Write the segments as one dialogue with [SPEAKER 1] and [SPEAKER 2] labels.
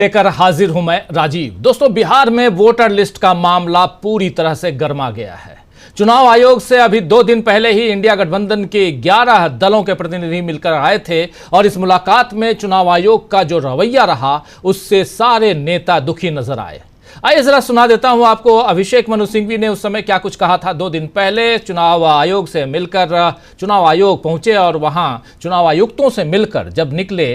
[SPEAKER 1] लेकर हाजिर हूं मैं राजीव। दोस्तों, बिहार में वोटर लिस्ट का मामला पूरी तरह से गर्मा गया है। चुनाव आयोग से अभी 2 दिन पहले ही इंडिया गठबंधन के 11 दलों के प्रतिनिधि मिलकर आए थे और इस मुलाकात में चुनाव आयोग का जो रवैया रहा उससे सारे नेता दुखी नजर आए। आइए जरा सुना देता हूं आपको अभिषेक मनु सिंघवी ने उस समय क्या कुछ कहा था। 2 दिन पहले चुनाव आयोग से मिलकर चुनाव आयोग पहुंचे और वहां चुनाव आयुक्तों से मिलकर जब निकले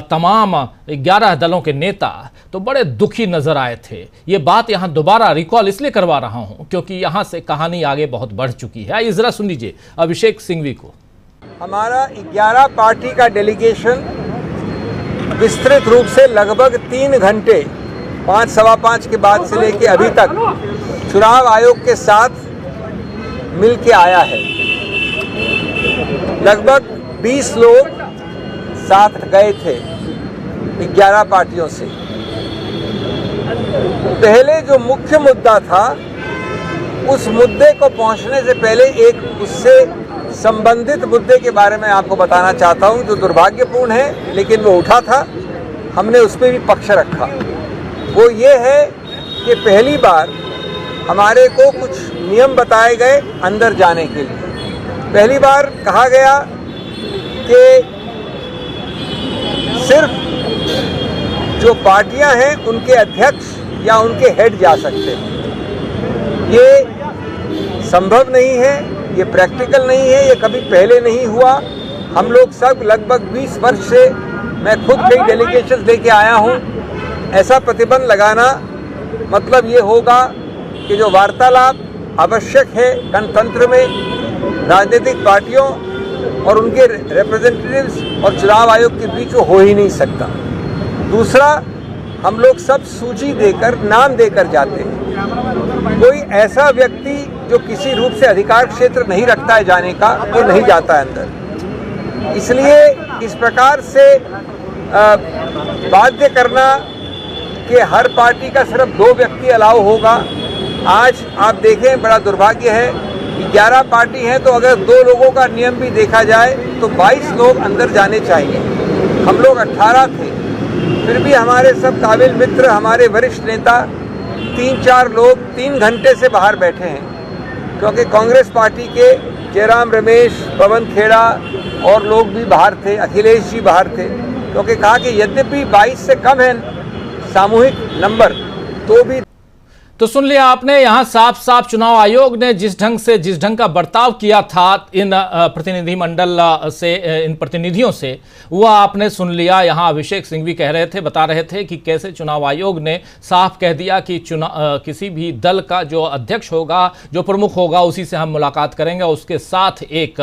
[SPEAKER 1] तमाम 11 दलों के नेता तो बड़े दुखी नजर आए थे। ये बात यहां दोबारा रिकॉल इसलिए करवा रहा हूं क्योंकि यहां से कहानी आगे बहुत बढ़ चुकी है। आइए जरा सुन लीजिए अभिषेक सिंघवी को।
[SPEAKER 2] हमारा 11 पार्टी का डेलीगेशन विस्तृत रूप से लगभग 3 घंटे 5, सवा 5 के बाद से लेके अभी तक चुनाव आयोग के साथ मिल के आया है। लगभग 20 लोग साथ गए थे 11 पार्टियों से। पहले जो मुख्य मुद्दा था उस मुद्दे को पहुंचने से पहले एक उससे संबंधित मुद्दे के बारे में आपको बताना चाहता हूं जो दुर्भाग्यपूर्ण है, लेकिन वो उठा था, हमने उस पर भी पक्ष रखा। वो ये है कि पहली बार हमारे को कुछ नियम बताए गए अंदर जाने के लिए। पहली बार कहा गया कि सिर्फ जो पार्टियां हैं उनके अध्यक्ष या उनके हेड जा सकते हैं। ये संभव नहीं है, ये प्रैक्टिकल नहीं है, ये कभी पहले नहीं हुआ। हम लोग सब लगभग 20 वर्ष से, मैं खुद कई डेलीगेशंस लेके आया हूँ, ऐसा प्रतिबंध लगाना मतलब ये होगा कि जो वार्तालाप आवश्यक है गणतंत्र में राजनीतिक पार्टियों और उनके रिप्रेजेंटेटिव्स और चुनाव आयोग के बीच वो हो ही नहीं सकता। दूसरा, हम लोग सब सूची देकर, नाम देकर जाते हैं। कोई ऐसा व्यक्ति जो किसी रूप से अधिकार क्षेत्र नहीं रखता है जाने का, वो नहीं जाता है अंदर। इसलिए इस प्रकार से बाध्य करना कि हर पार्टी का सिर्फ 2 व्यक्ति अलाउ होगा। आज आप देखें, बड़ा दुर्भाग्य है कि 11 पार्टी हैं तो अगर 2 लोगों का नियम भी देखा जाए तो 22 लोग अंदर जाने चाहिए। हम लोग 18 थे, फिर भी हमारे सब काबिल मित्र, हमारे वरिष्ठ नेता 3-4 लोग 3 घंटे से बाहर बैठे हैं, क्योंकि कांग्रेस पार्टी के जयराम रमेश, पवन खेड़ा और लोग भी बाहर थे, अखिलेश जी बाहर थे, क्योंकि कहा कि यद्यपि 22 से कम है सामूहिक नंबर तो भी।
[SPEAKER 1] तो सुन लिया आपने, यहां साफ साफ चुनाव आयोग ने जिस ढंग का बर्ताव किया था इन प्रतिनिधिमंडल से, इन प्रतिनिधियों से, वह आपने सुन लिया। यहां अभिषेक सिंघवी कह रहे थे, बता रहे थे कि कैसे चुनाव आयोग ने साफ कह दिया कि किसी भी दल का जो अध्यक्ष होगा, जो प्रमुख होगा, उसी से हम मुलाकात करेंगे, उसके साथ एक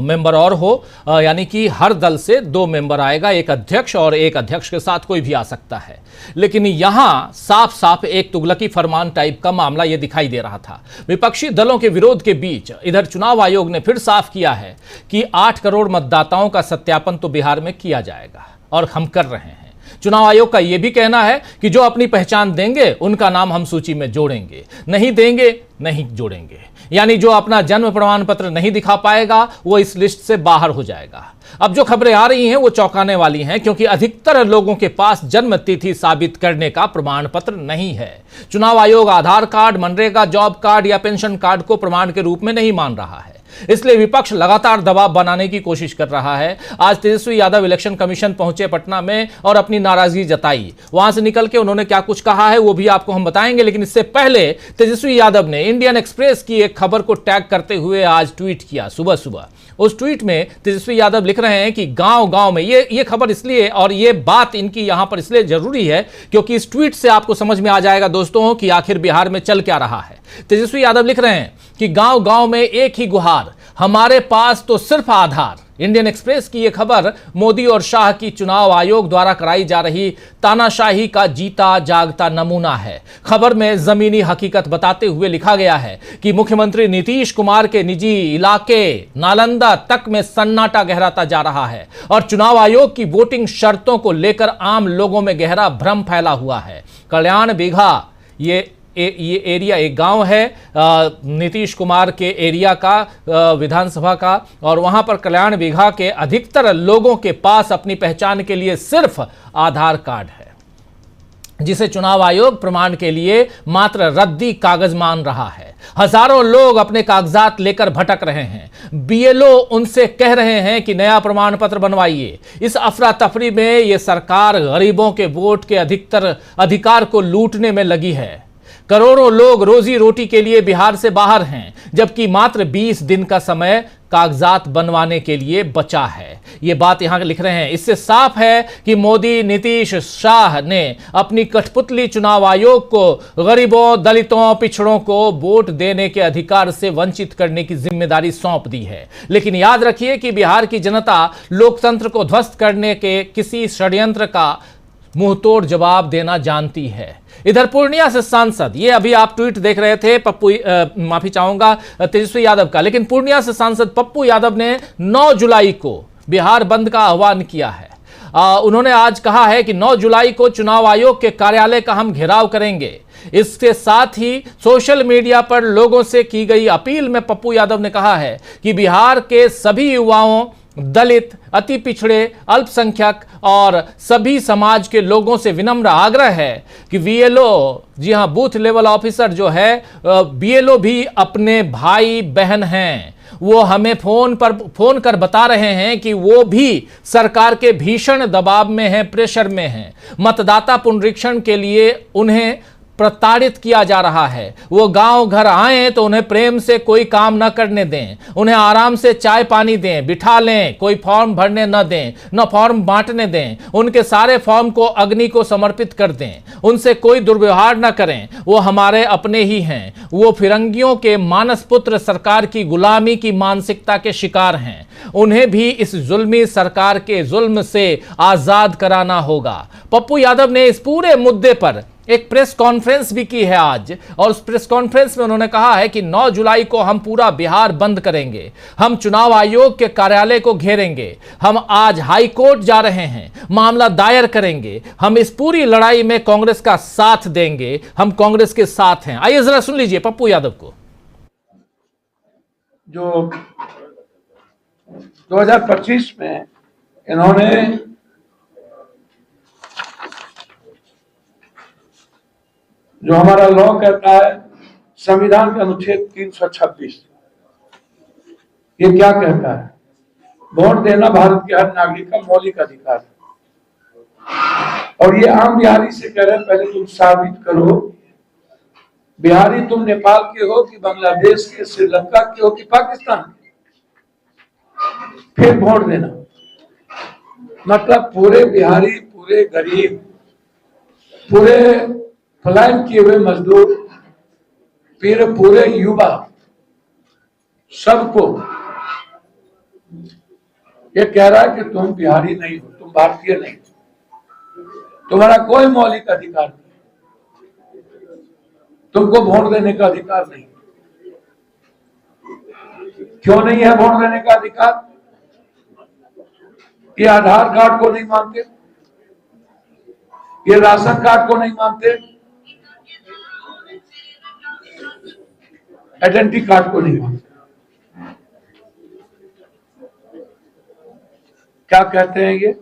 [SPEAKER 1] मेंबर और हो, यानी कि हर दल से 2 मेंबर आएगा, एक अध्यक्ष और एक अध्यक्ष के साथ कोई भी आ सकता है। लेकिन यहां साफ साफ एक तुगलकी फरमान टाइप का मामला यह दिखाई दे रहा था। विपक्षी दलों के विरोध के बीच इधर चुनाव आयोग ने फिर साफ किया है कि 8 करोड़ मतदाताओं का सत्यापन तो बिहार में किया जाएगा और हम कर रहे हैं। चुनाव आयोग का यह भी कहना है कि जो अपनी पहचान देंगे उनका नाम हम सूची में जोड़ेंगे, नहीं देंगे नहीं जोड़ेंगे। यानी जो अपना जन्म प्रमाण पत्र नहीं दिखा पाएगा वो इस लिस्ट से बाहर हो जाएगा। अब जो खबरें आ रही हैं वो चौंकाने वाली हैं, क्योंकि अधिकतर लोगों के पास जन्म तिथि साबित करने का प्रमाण पत्र नहीं है। चुनाव आयोग आधार कार्ड, मनरेगा जॉब कार्ड या पेंशन कार्ड को प्रमाण के रूप में नहीं मान रहा है। इसलिए विपक्ष लगातार दबाव बनाने की कोशिश कर रहा है। आज तेजस्वी यादव इलेक्शन कमीशन पहुंचे पटना में और अपनी नाराजगी जताई। वहां से निकल के उन्होंने क्या कुछ कहा है वो भी आपको हम बताएंगे, लेकिन इससे पहले तेजस्वी यादव ने इंडियन एक्सप्रेस की एक खबर को टैग करते हुए आज ट्वीट किया सुबह सुबह। उस ट्वीट में तेजस्वी यादव लिख रहे हैं कि गांव-गांव में, ये खबर इसलिए और ये बात इनकी यहां पर इसलिए जरूरी है क्योंकि इस ट्वीट से आपको समझ में आ जाएगा दोस्तों कि आखिर बिहार में चल क्या रहा है। तेजस्वी यादव लिख रहे हैं कि गांव-गांव में एक ही गुहार, हमारे पास तो सिर्फ आधार। इंडियन एक्सप्रेस की यह खबर मोदी और शाह की चुनाव आयोग द्वारा कराई जा रही तानाशाही का जीता जागता नमूना है। खबर में जमीनी हकीकत बताते हुए लिखा गया है कि मुख्यमंत्री नीतीश कुमार के निजी इलाके नालंदा तक में सन्नाटा गहराता जा रहा है और चुनाव आयोग की वोटिंग शर्तों को लेकर आम लोगों में गहरा भ्रम फैला हुआ है। कल्याण बीघा ये एरिया एक गांव है नीतीश कुमार के एरिया का, विधानसभा का, और वहां पर कल्याण बीघा के अधिकतर लोगों के पास अपनी पहचान के लिए सिर्फ आधार कार्ड है। जिसे चुनाव आयोग प्रमाण के लिए मात्र रद्दी कागज मान रहा है। हजारों लोग अपने कागजात लेकर भटक रहे हैं। बीएलओ उनसे कह रहे हैं कि नया प्रमाण पत्र बनवाइए। इस अफरा तफरी में यह सरकार गरीबों के वोट के अधिकतर अधिकार को लूटने में लगी है। करोड़ों लोग रोजी रोटी के लिए बिहार से बाहर हैं, जबकि मात्र 20 दिन का समय कागजात बनवाने के लिए बचा है। ये बात यहां लिख रहे हैं। इससे साफ है कि मोदी नीतीश शाह ने अपनी कठपुतली चुनाव आयोग को गरीबों, दलितों, पिछड़ों को वोट देने के अधिकार से वंचित करने की जिम्मेदारी सौंप दी है। लेकिन याद रखिए कि बिहार की जनता लोकतंत्र को ध्वस्त करने के किसी षड्यंत्र का मुंहतोड़ जवाब देना जानती है। इधर पूर्णिया से सांसद, ये अभी आप ट्वीट देख रहे थे माफी चाहूंगा तेजस्वी यादव का, लेकिन पूर्णिया से सांसद पप्पू यादव ने 9 जुलाई को बिहार बंद का आह्वान किया है। उन्होंने आज कहा है कि 9 जुलाई को चुनाव आयोग के कार्यालय का हम घेराव करेंगे। इसके साथ ही सोशल मीडिया पर लोगों से की गई अपील में पप्पू यादव ने कहा है कि बिहार के सभी युवाओं, दलित, अति पिछड़े, अल्पसंख्यक और सभी समाज के लोगों से विनम्र आग्रह है कि बीएलओ, जी हां, बूथ लेवल ऑफिसर जो है, बीएलओ भी अपने भाई बहन हैं। वो हमें फोन कर बता रहे हैं कि वो भी सरकार के भीषण दबाव में हैं, प्रेशर में हैं। मतदाता पुनरीक्षण के लिए उन्हें प्रताड़ित किया जा रहा है। वो गांव घर आए तो उन्हें प्रेम से कोई काम न करने दें, उन्हें आराम से चाय पानी दें, बिठा लें, कोई फॉर्म भरने न दें, न फॉर्म बांटने दें, उनके सारे फॉर्म को अग्नि को समर्पित कर दें, उनसे कोई दुर्व्यवहार न करें। वो हमारे अपने ही हैं। वो फिरंगियों के मानस पुत्र सरकार की गुलामी की मानसिकता के शिकार हैं। उन्हें भी इस जुल्मी सरकार के जुल्म से आजाद कराना होगा। पप्पू यादव ने इस पूरे मुद्दे पर एक प्रेस कॉन्फ्रेंस भी की है आज, और उस प्रेस कॉन्फ्रेंस में उन्होंने कहा है कि 9 जुलाई को हम पूरा बिहार बंद करेंगे, हम चुनाव आयोग के कार्यालय को घेरेंगे, हम आज हाई कोर्ट जा रहे हैं, मामला दायर करेंगे, हम इस पूरी लड़ाई में कांग्रेस का साथ देंगे, हम कांग्रेस के साथ हैं। आइए जरा सुन लीजिए पप्पू यादव को।
[SPEAKER 3] जो 2025 में इन्होंने जो हमारा लॉ कहता है, संविधान के अनुच्छेद 326, ये क्या कहता है? वोट देना भारत के हर नागरिक का मौलिक अधिकार है। और ये आम बिहारी से कह रहे हैं, पहले तुम साबित करो बिहारी तुम नेपाल के हो कि बांग्लादेश के, श्रीलंका के हो कि पाकिस्तान के, फिर वोट देना। मतलब पूरे बिहारी, पूरे गरीब, पूरे पलायन किए हुए मजदूर, फिर पूरे युवा, सबको ये कह रहा है कि तुम बिहारी नहीं हो, तुम भारतीय नहीं हो, तुम्हारा कोई मौलिक अधिकार नहीं, तुमको वोट देने का अधिकार नहीं। क्यों नहीं है वोट देने का अधिकार? ये आधार कार्ड को नहीं मानते, ये राशन कार्ड को नहीं मानते, आइडेंटिटी कार्ड को नहीं मानते। क्या कहते हैं ये?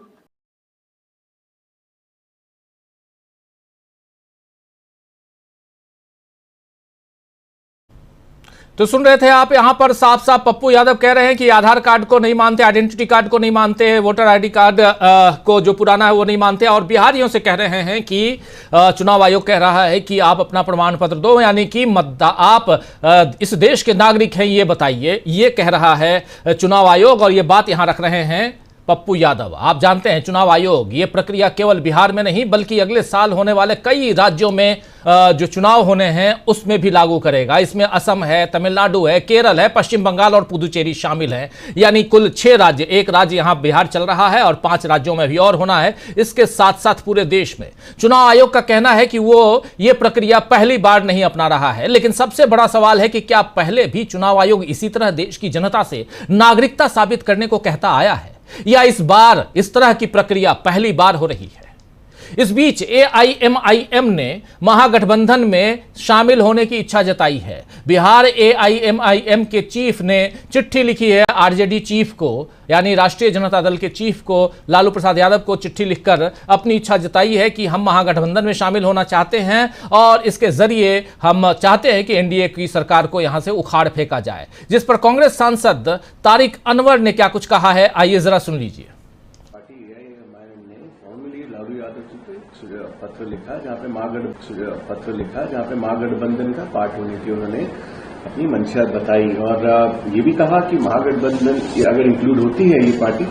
[SPEAKER 1] तो सुन रहे थे आप, यहां पर साफ साफ पप्पू यादव कह रहे हैं कि आधार कार्ड को नहीं मानते, आइडेंटिटी कार्ड को नहीं मानते, वोटर आईडी कार्ड को जो पुराना है वो नहीं मानते, और बिहारियों से कह रहे हैं कि चुनाव आयोग कह रहा है कि आप अपना प्रमाण पत्र दो, यानी कि आप इस देश के नागरिक हैं, ये बताइए। ये कह रहा है चुनाव आयोग, और ये बात यहां रख रहे हैं पप्पू यादव। आप जानते हैं चुनाव आयोग ये प्रक्रिया केवल बिहार में नहीं बल्कि अगले साल होने वाले कई राज्यों में जो चुनाव होने हैं उसमें भी लागू करेगा। इसमें असम है, तमिलनाडु है, केरल है, पश्चिम बंगाल और पुदुचेरी शामिल हैं, यानी कुल 6 राज्य। एक राज्य यहां बिहार चल रहा है और 5 राज्यों में भी और होना है। इसके साथ साथ पूरे देश में चुनाव आयोग का कहना है कि वो ये प्रक्रिया पहली बार नहीं अपना रहा है। लेकिन सबसे बड़ा सवाल है कि क्या पहले भी चुनाव आयोग इसी तरह देश की जनता से नागरिकता साबित करने को कहता आया है, या इस बार इस तरह की प्रक्रिया पहली बार हो रही है? इस बीच AIMIM ने महागठबंधन में शामिल होने की इच्छा जताई है। बिहार AIMIM के चीफ ने चिट्ठी लिखी है RJD चीफ को, यानी राष्ट्रीय जनता दल के चीफ को, लालू प्रसाद यादव को चिट्ठी लिखकर अपनी इच्छा जताई है कि हम महागठबंधन में शामिल होना चाहते हैं और इसके जरिए हम चाहते हैं कि एनडीए की सरकार को यहां से उखाड़ फेंका जाए। जिस पर कांग्रेस सांसद तारिक अनवर ने क्या कुछ कहा है, आइए जरा सुन लीजिए।
[SPEAKER 4] पत्र लिखा जहाँ पे महागठबंधन का पार्ट होने की उन्होंने अपनी मंशा बताई और ये भी कहा कि महागठबंधन अगर इंक्लूड होती है ये पार्टी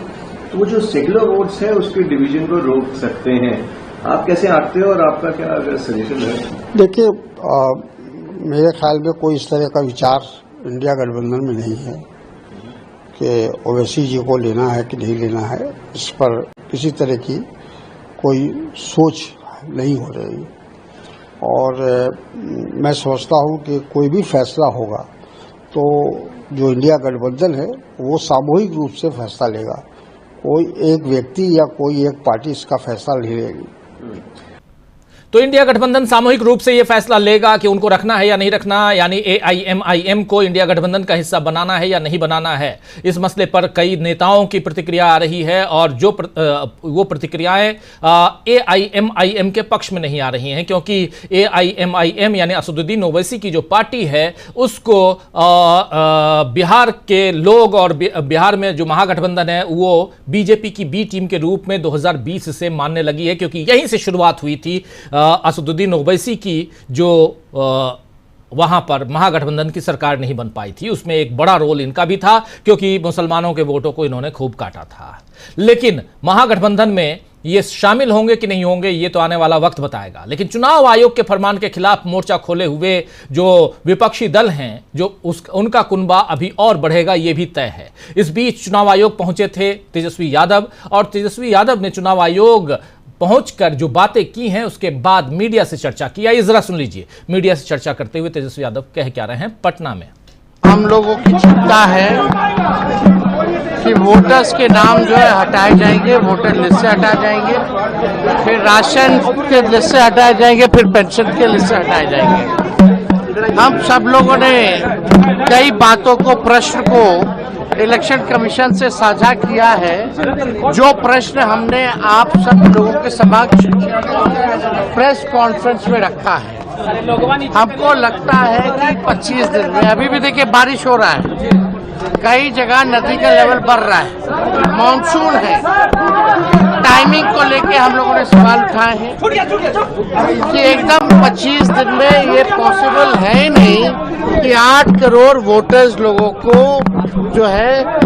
[SPEAKER 4] तो वो जो सेक्युलर वोट्स है उसके डिवीजन को रोक सकते हैं। आप कैसे आंकते हो और आपका क्या अगर सजेशन है?
[SPEAKER 5] देखिए, मेरे ख्याल में कोई इस तरह का विचार इंडिया गठबंधन में नहीं है कि ओवैसी जी को लेना है कि नहीं लेना है। इस पर किसी तरह की कोई सोच नहीं हो रही और मैं समझता हूं कि कोई भी फैसला होगा तो जो इंडिया गठबंधन है वो सामूहिक रूप से फैसला लेगा, कोई एक व्यक्ति या कोई एक पार्टी इसका फैसला नहीं लेगी।
[SPEAKER 1] तो इंडिया गठबंधन सामूहिक रूप से यह फैसला लेगा कि उनको रखना है या नहीं रखना, यानी AIMIM को इंडिया गठबंधन का हिस्सा बनाना है या नहीं बनाना है। इस मसले पर कई नेताओं की प्रतिक्रिया आ रही है और वो प्रतिक्रियाएं AIMIM के पक्ष में नहीं आ रही हैं, क्योंकि AIMIM यानी असदुद्दीन ओवैसी की जो पार्टी है उसको बिहार के लोग और बिहार में जो महागठबंधन है वो बीजेपी की बी टीम के रूप में 2020 से मानने लगी है, क्योंकि यहीं से शुरुआत हुई थी असदुद्दीन ओवैसी की जो वहां पर महागठबंधन की सरकार नहीं बन पाई थी। उसमें एक बड़ा रोल इनका भी था क्योंकि मुसलमानों के वोटों को इन्होंने खूब काटा था। लेकिन महागठबंधन में ये शामिल होंगे कि नहीं होंगे ये तो आने वाला वक्त बताएगा। लेकिन चुनाव आयोग के फरमान के खिलाफ मोर्चा खोले हुए जो विपक्षी दल हैं, जो उनका कुनबा अभी और बढ़ेगा ये भी तय है। इस बीच चुनाव आयोग पहुंचे थे तेजस्वी यादव और तेजस्वी यादव ने चुनाव आयोग पहुंचकर जो बातें की हैं उसके बाद मीडिया से चर्चा की। आइए जरा सुन लीजिए मीडिया से चर्चा करते हुए तेजस्वी यादव कह क्या रहे हैं पटना में।
[SPEAKER 6] हम लोगों की चिंता है कि वोटर्स के नाम जो है हटाए जाएंगे, वोटर लिस्ट से हटाए जाएंगे, फिर राशन के लिस्ट से हटाए जाएंगे, फिर पेंशन के लिस्ट से हटाए जाएंगे। हम सब लोगों ने कई बातों को, प्रश्न को इलेक्शन कमीशन से साझा किया है। जो प्रश्न हमने आप सब लोगों के समक्ष प्रेस कॉन्फ्रेंस में रखा है, हमको लगता है कि 25 दिन में, अभी भी देखिए बारिश हो रहा है, कई जगह नदी का लेवल बढ़ रहा है, मानसून है, टाइमिंग को लेके हम लोगों ने सवाल उठाए हैं कि एकदम 25 दिन में ये पॉसिबल है ही नहीं कि 8 करोड़ वोटर्स लोगों को जो है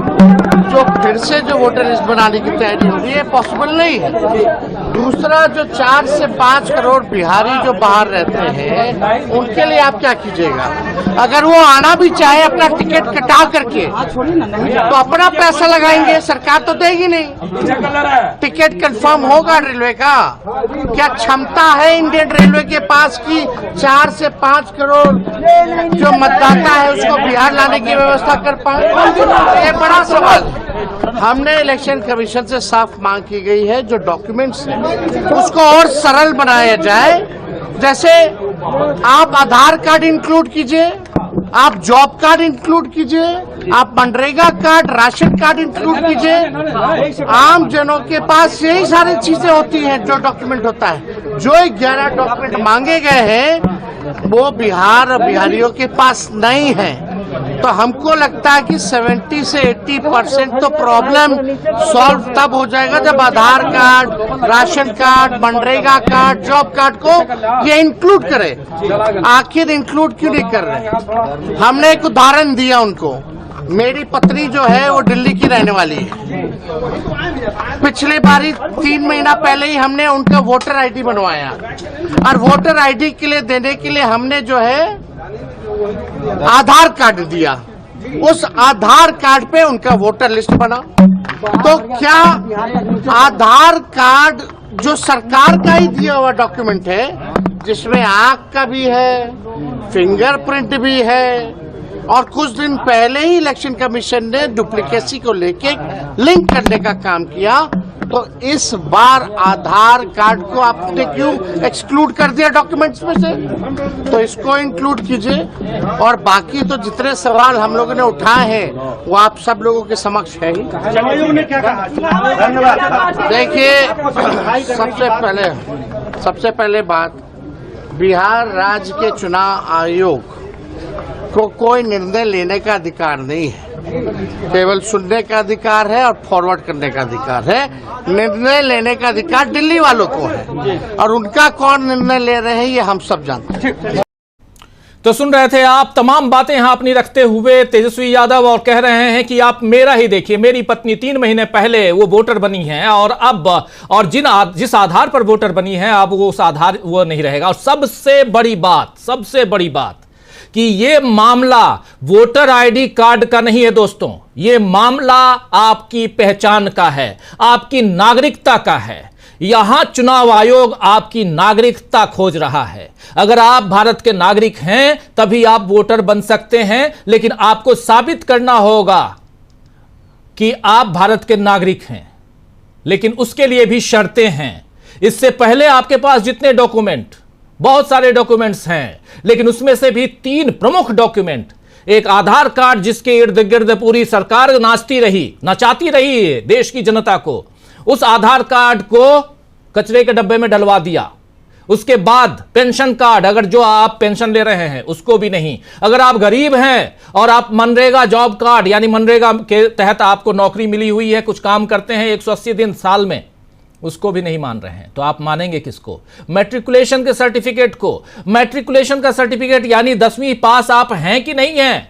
[SPEAKER 6] जो फिर से जो वोटर लिस्ट बनाने की तैयारी हो रही है, पॉसिबल नहीं है। दूसरा, जो 4 से 5 करोड़ बिहारी जो बाहर रहते हैं उनके लिए आप क्या कीजिएगा? अगर वो आना भी चाहे अपना टिकट कटा करके तो अपना पैसा लगाएंगे, सरकार तो देगी नहीं। टिकट कंफर्म होगा रेलवे का? क्या क्षमता है इंडियन रेलवे के पास कि 4 से 5 करोड़ जो मतदाता है उसको बिहार लाने की व्यवस्था कर पाए? ये बड़ा सवाल। हमने इलेक्शन कमीशन से साफ मांग की गई है जो डॉक्यूमेंट्स हैं उसको और सरल बनाया जाए। जैसे आप आधार कार्ड इंक्लूड कीजिए, आप जॉब कार्ड इंक्लूड कीजिए, आप MNREGA card, ration card include कीजिए। आम जनों के पास यही सारी चीजें होती हैं जो डॉक्यूमेंट होता है। जो 11 डॉक्यूमेंट मांगे गए हैं वो बिहार और बिहारियों के पास नहीं है। तो हमको लगता है कि 70 से 80% तो प्रॉब्लम सॉल्व तब हो जाएगा जब Aadhaar card, ration card, MNREGA card, job card को ये इंक्लूड करे। आखिर इंक्लूड क्यों नहीं कर रहे? हमने एक उदाहरण दिया उनको। मेरी पत्नी जो है वो दिल्ली की रहने वाली है। पिछली बारी 3 महीना पहले ही हमने उनका वोटर आईडी बनवाया और वोटर आईडी के लिए देने के लिए हमने जो है आधार कार्ड दिया। उस आधार कार्ड पे उनका वोटर लिस्ट बना। तो क्या आधार कार्ड जो सरकार का ही दिया हुआ डॉक्यूमेंट है, जिसमें आंख का भी है, फिंगरप्रिंट भी है, और कुछ दिन पहले ही इलेक्शन कमीशन ने डुप्लीकेसी को लेके लिंक करने का काम किया। तो इस बार आधार कार्ड को आपने क्यों एक्सक्लूड कर दिया डॉक्यूमेंट्स में से? तो इसको इंक्लूड कीजिए। और बाकी तो जितने सवाल हम लोगों ने उठाए हैं वो आप सब लोगों के समक्ष है ही। देखिए, सबसे पहले बात, बिहार राज्य के चुनाव आयोग को कोई निर्णय लेने का अधिकार नहीं है, केवल सुनने का अधिकार है और फॉरवर्ड करने का अधिकार है। निर्णय लेने का अधिकार दिल्ली वालों को है, और उनका कौन निर्णय ले रहे हैं ये हम सब जानते हैं।
[SPEAKER 1] तो सुन रहे थे आप तमाम बातें यहां अपनी रखते हुए तेजस्वी यादव, और कह रहे हैं कि आप मेरा ही देखिए, मेरी पत्नी 3 महीने पहले वो वोटर बनी है और अब और जिस आधार पर वोटर बनी है अब वो उस आधार वो नहीं रहेगा। और सबसे बड़ी बात कि ये मामला वोटर आईडी कार्ड का नहीं है दोस्तों, ये मामला आपकी पहचान का है, आपकी नागरिकता का है। यहां चुनाव आयोग आपकी नागरिकता खोज रहा है। अगर आप भारत के नागरिक हैं तभी आप वोटर बन सकते हैं, लेकिन आपको साबित करना होगा कि आप भारत के नागरिक हैं। लेकिन उसके लिए भी शर्तें हैं। इससे पहले आपके पास जितने डॉक्यूमेंट, बहुत सारे डॉक्यूमेंट्स हैं, लेकिन उसमें से भी 3 प्रमुख डॉक्यूमेंट, एक आधार कार्ड जिसके इर्द गिर्द पूरी सरकार नचाती रही देश की जनता को, उस आधार कार्ड को कचरे के डब्बे में डलवा दिया। उसके बाद पेंशन कार्ड, अगर जो आप पेंशन ले रहे हैं उसको भी नहीं। अगर आप गरीब हैं और आप मनरेगा जॉब कार्ड यानी मनरेगा के तहत आपको नौकरी मिली हुई है, कुछ काम करते हैं 180 दिन साल में, उसको भी नहीं मान रहे हैं, तो आप मानेंगे किसको? मैट्रिकुलेशन के सर्टिफिकेट को। मैट्रिकुलेशन का सर्टिफिकेट यानी 10वीं पास आप हैं कि नहीं हैं?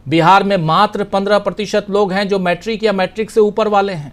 [SPEAKER 1] बिहार में मात्र 15% लोग हैं जो मैट्रिक या मैट्रिक से ऊपर वाले हैं।